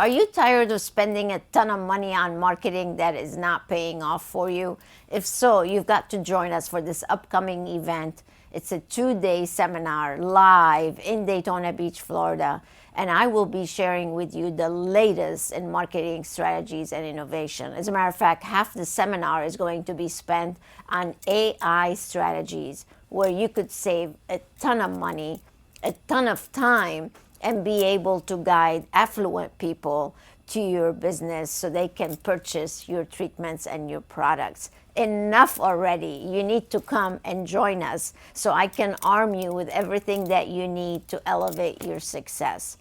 Are you tired of spending a ton of money on marketing that is not paying off for you? If so, you've got to join us for this upcoming event. It's a 2-day seminar live in Daytona Beach, Florida, and I will be sharing with you the latest in marketing strategies and innovation. As a matter of fact, half the seminar is going to be spent on AI strategies, where you could save a ton of money, a ton of time, and be able to guide affluent people to your business so they can purchase your treatments and your products. Enough already. You need to come and join us so I can arm you with everything that you need to elevate your success.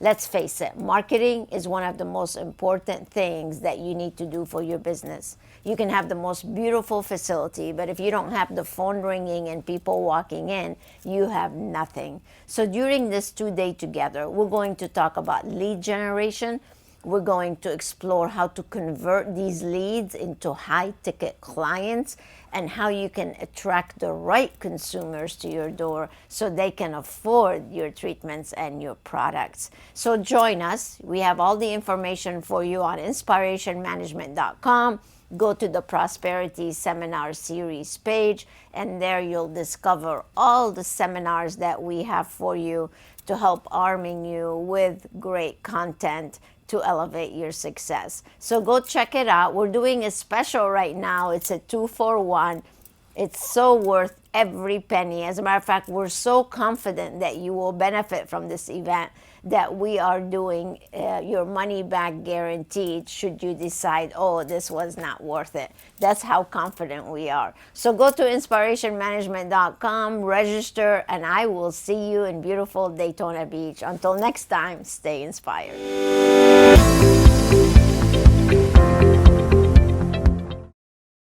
Let's face it, marketing is one of the most important things that you need to do for your business. You can have the most beautiful facility, but if you don't have the phone ringing and people walking in, you have nothing. So during this 2-day together, we're going to talk about lead generation. We're going to explore how to convert these leads into high-ticket clients and how you can attract the right consumers to your door so they can afford your treatments and your products. So join us. We have all the information for you on InSPArationManagement.com. Go to the Prosperity Seminar Series page, and there you'll discover all the seminars that we have for you to help arming you with great content to elevate your success. So go check it out. We're doing a special right now. It's a 2-for-1. It's so worth every penny. As a matter of fact, we're so confident that you will benefit from this event that we are doing your money back guaranteed should you decide, oh, this was not worth it. That's how confident we are. So go to InSPArationManagement.com, register, and I will see you in beautiful Daytona Beach. Until next time, stay inspired.